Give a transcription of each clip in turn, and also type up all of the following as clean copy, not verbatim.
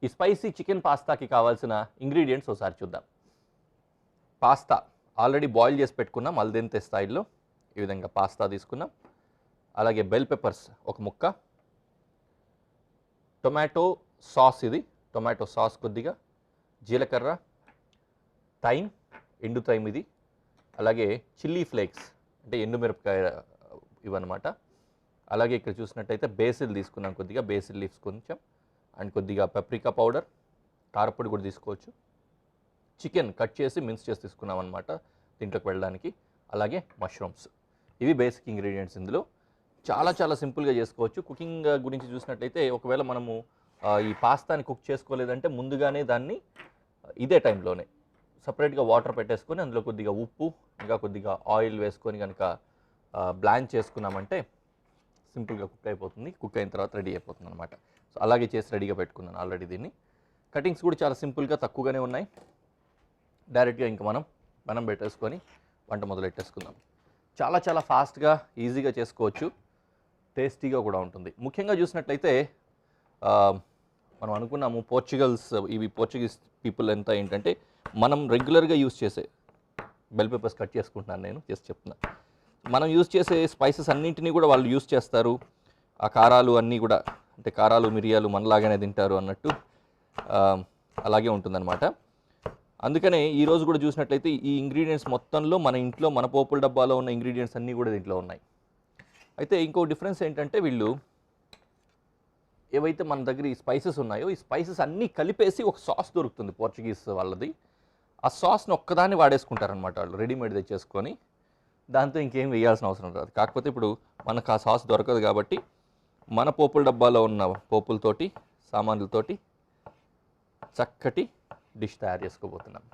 ఈ spicy chicken పాస్తాకి కావాల్సిన ingredients ఒకసారి చూద్దాం. పాస్తా ఆల్రెడీ బాయిల్ చేసి పెట్టుకున్నాం అల్దెంతే స్టైల్లో. ఈ విధంగా పాస్తా తీసుకున్నాం. అలాగే బెల్ పెప్పర్స్ ఒక ముక్క, టొమాటో సాస్, ఇది టొమాటో సాస్ కొద్దిగా, జీలకర్ర, థైమ్, ఎండు థైమ్ ఇది, అలాగే చిల్లీ ఫ్లేక్స్ అంటే ఎండుమిరపకాయ ఇవన్నమాట. అలాగే ఇక్కడ చూసినట్టయితే బేసిల్ తీసుకున్నాం కొద్దిగా, బేసిల్ లీవ్స్ కొంచెం, అండ్ కొద్దిగా పెప్రికా పౌడర్, కారపొడి కూడా తీసుకోవచ్చు. చికెన్ కట్ చేసి మిన్స్ చేసి తీసుకున్నాం అనమాట దీంట్లోకి వెళ్ళడానికి. అలాగే మష్రూమ్స్, ఇవి బేసిక్ ఇంగ్రీడియంట్స్. ఇందులో చాలా చాలా సింపుల్గా చేసుకోవచ్చు. కుకింగ్ గురించి చూసినట్లయితే ఒకవేళ మనము ఈ పాస్తాని కుక్ చేసుకోలేదంటే ముందుగానే దాన్ని ఇదే టైంలోనే సపరేట్గా వాటర్ పెట్టేసుకొని అందులో కొద్దిగా ఉప్పు ఇంకా కొద్దిగా ఆయిల్ వేసుకొని కనుక బ్లాంచ్ చేసుకున్నామంటే సింపుల్గా కుక్ అయిపోతుంది. కుక్ అయిన తర్వాత రెడీ అయిపోతుంది అనమాట. సో అలాగే చేసి రెడీగా పెట్టుకున్నాను ఆల్రెడీ దీన్ని. కటింగ్స్ కూడా చాలా సింపుల్గా తక్కువగానే ఉన్నాయి. డైరెక్ట్గా ఇంకా మనం పెట్టేసుకొని వంట మొదలెట్టేసుకుందాం. చాలా చాలా ఫాస్ట్గా ఈజీగా చేసుకోవచ్చు, టేస్టీగా కూడా ఉంటుంది. ముఖ్యంగా చూసినట్లయితే మనం అనుకున్నాము పోర్చుగీస్ పీపుల్ ఎంత ఏంటంటే మనం రెగ్యులర్గా యూస్ చేసే బెల్ పెప్పర్స్ కట్ చేసుకుంటున్నాను నేను, జస్ట్ చెప్తున్నా. మనం యూస్ చేసే స్పైసెస్ అన్నింటినీ కూడా వాళ్ళు యూస్ చేస్తారు. ఆ కారాలు అన్నీ కూడా అంటే కారాలు మిరియాలు మనలాగానే తింటారు అన్నట్టు అలాగే ఉంటుందన్నమాట. అందుకనే ఈరోజు కూడా చూసినట్లయితే ఈ ఇంగ్రీడియంట్స్ మొత్తంలో మన ఇంట్లో మన పోపుల డబ్బాలో ఉన్న ఇంగ్రీడియంట్స్ అన్నీ కూడా దీంట్లో ఉన్నాయి. అయితే ఇంకో డిఫరెన్స్ ఏంటంటే వీళ్ళు ఏవైతే మన దగ్గర ఈ స్పైసెస్ ఉన్నాయో ఈ స్పైసెస్ అన్నీ కలిపేసి ఒక సాస్ దొరుకుతుంది పోర్చుగీస్ వాళ్ళది. ఆ సాస్ని ఒక్కదాన్ని వాడేసుకుంటారనమాట వాళ్ళు, రెడీమేడ్ తెచ్చేసుకొని. దాంతో ఇంకేం వేయాల్సిన అవసరం రాదు. కాకపోతే ఇప్పుడు మనకు ఆ సాస్ దొరకదు కాబట్టి మన పోపుల డబ్బాలో ఉన్న పోపులతోటి సామాన్లతోటి చక్కటి డిష్ తయారు చేసుకోబోతున్నాం.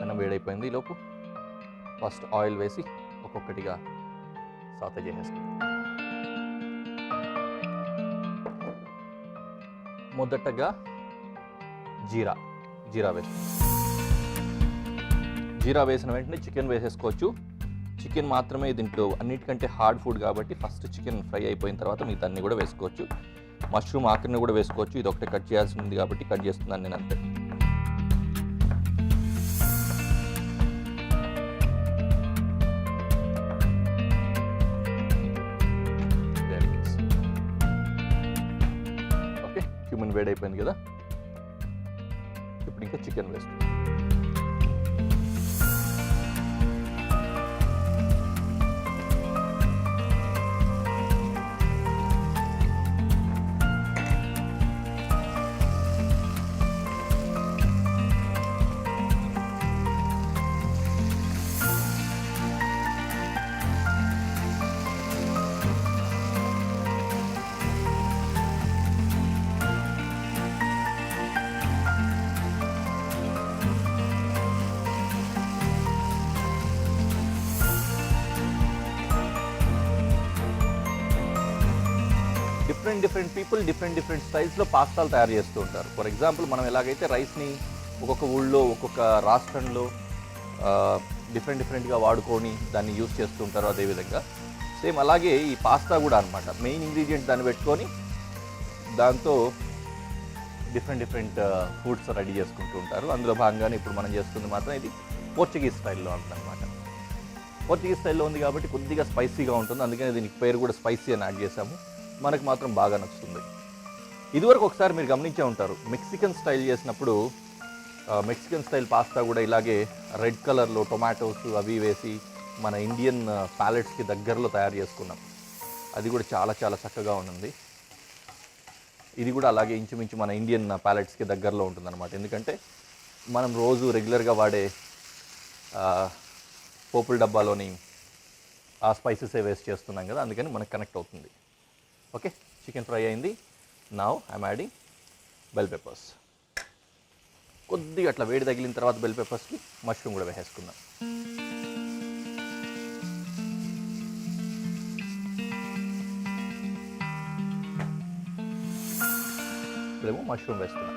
మనం వేడైపోయింది. ఈలోపు ఫస్ట్ ఆయిల్ వేసి ఒక్కొక్కటిగా సాతే చేసేసుకుందాం. మొదటగా జీరా వేసిన వెంటనే చికెన్ వేసేసుకోవచ్చు. చికెన్ మాత్రమే దీంట్లో అన్నిటికంటే హార్డ్ ఫుడ్ కాబట్టి ఫస్ట్ చికెన్ ఫ్రై అయిపోయిన తర్వాత మిగతా అన్ని కూడా వేసుకోవచ్చు. మష్రూమ్ ఆఖరిని కూడా వేసుకోవచ్చు. ఇది ఒకటే కట్ చేయాల్సి ఉంది కాబట్టి కట్ చేస్తున్నాను నేను అంతే. ఓకే, క్యూమిన్ వేడైపోయింది కదా, ఇప్పుడు ఇంకా చికెన్ వేస్తుంది. డిఫరెంట్ పీపుల్ డిఫరెంట్ స్టైల్స్లో పాస్తాలు తయారు చేస్తూ ఉంటారు. ఫర్ ఎగ్జాంపుల్ మనం ఎలాగైతే రైస్ని ఒక్కొక్క ఊళ్ళో ఒక్కొక్క రాష్ట్రంలో డిఫరెంట్గా వాడుకొని దాన్ని యూజ్ చేస్తూ ఉంటారు, అదేవిధంగా సేమ్ అలాగే ఈ పాస్తా కూడా అనమాట. మెయిన్ ఇంగ్రీడియంట్ దాన్ని పెట్టుకొని దాంతో డిఫరెంట్ ఫుడ్స్ రెడీ చేసుకుంటూ ఉంటారు. అందులో భాగంగానే ఇప్పుడు మనం చేస్తుంది మాత్రం ఇది పోర్చుగీస్ స్టైల్లో ఉంటుందన్నమాట. పోర్చుగీస్ స్టైల్లో ఉంది కాబట్టి కొద్దిగా స్పైసీగా ఉంటుంది, అందుకని దీనికి పేరు కూడా స్పైసీ అని యాడ్ చేసాము. మనకు మాత్రం బాగా నచ్చుతుంది. ఇదివరకు ఒకసారి మీరు గమనించే ఉంటారు, మెక్సికన్ స్టైల్ చేసినప్పుడు మెక్సికన్ స్టైల్ పాస్తా కూడా ఇలాగే రెడ్ కలర్లో టొమాటోస్ అవి వేసి మన ఇండియన్ ప్యాలెట్స్కి దగ్గరలో తయారు చేసుకున్నాం. అది కూడా చాలా చాలా చక్కగా ఉంటుంది. ఇది కూడా అలాగే ఇంచుమించు మన ఇండియన్ ప్యాలెట్స్కి దగ్గరలో ఉంటుందన్నమాట. ఎందుకంటే మనం రోజు రెగ్యులర్గా వాడే పోపుల డబ్బాలోని ఆ స్పైసెసే వేస్ట్ చేస్తున్నాం కదా, అందుకని మనకు కనెక్ట్ అవుతుంది. ఓకే, చికెన్ ఫ్రై అయింది. Now I'm adding bell peppers. కొద్దిగా అట్లా వేడి తగిలిన తర్వాత బెల్ పెప్పర్స్కి మష్రూమ్ కూడా వేసేసుకుందాం. ఇప్పుడేమో మష్రూమ్ వేస్తున్నాం.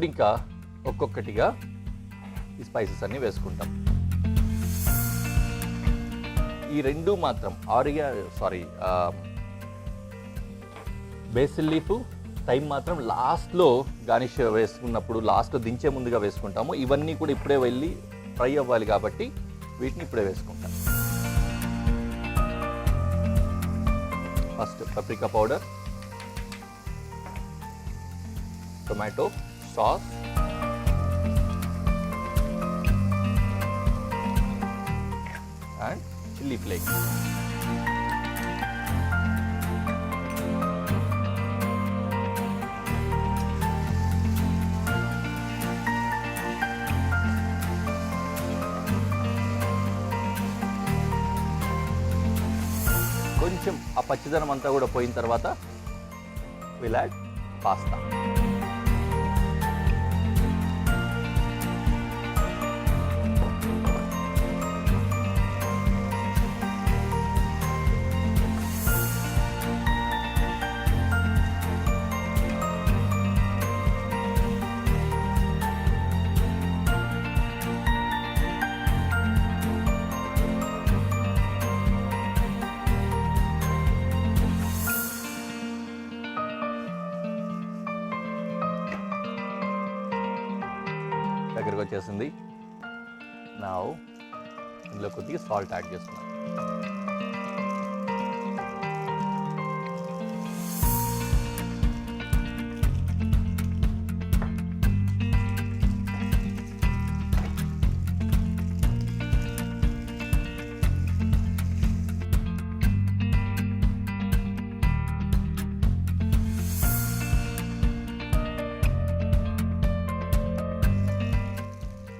ఇప్పుడు ఇంకా ఒక్కొక్కటిగా ఈ స్పైసెస్ అన్నీ వేసుకుంటాం. ఈ రెండు మాత్రం బేసిల్ లీఫ్, థైమ్ మాత్రం లాస్ట్లో గార్నిష్ వేసుకున్నప్పుడు, లాస్ట్లో దించే ముందుగా వేసుకుంటాము. ఇవన్నీ కూడా ఇప్పుడే వెళ్ళి ఫ్రై అవ్వాలి కాబట్టి వీటిని ఇప్పుడే వేసుకుంటాం. First paprika powder, tomato sauce, and chilli flakes. కొంచెం ఆ పచ్చిదనం అంతా కూడా పోయిన తర్వాత విల్ యాడ్ పాస్తా. దగ్గరకు వచ్చేసింది. నా ఇందులో కొద్దిగా సాల్ట్ యాడ్ చేస్తున్నాను.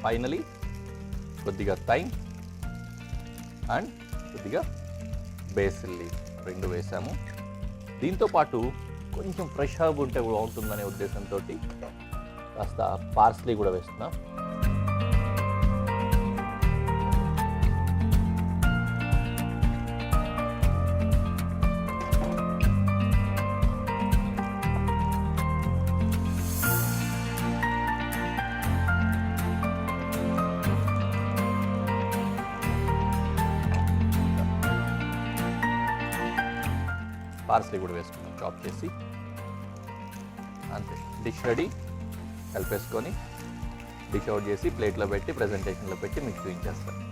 ఫైనలీ కొద్దిగా థైమ్ అండ్ కొద్దిగా బేసిల్ లీఫ్ రెండు వేసాము. దీంతోపాటు కొంచెం ఫ్రెష్ హర్బ్ ఉంటే బాగుంటుందనే ఉద్దేశంతో కాస్త పార్స్లీ కూడా వేస్తున్నాం. పార్స్లీ కూడా వేసుకున్నాం చాప్ చేసి. అంతే, డిష్ రెడీ. కలిపేసుకొని డిష్ అవుట్ చేసి ప్లేట్లో పెట్టి ప్రెజెంటేషన్లో పెట్టి మీకు చూపించేస్తాను.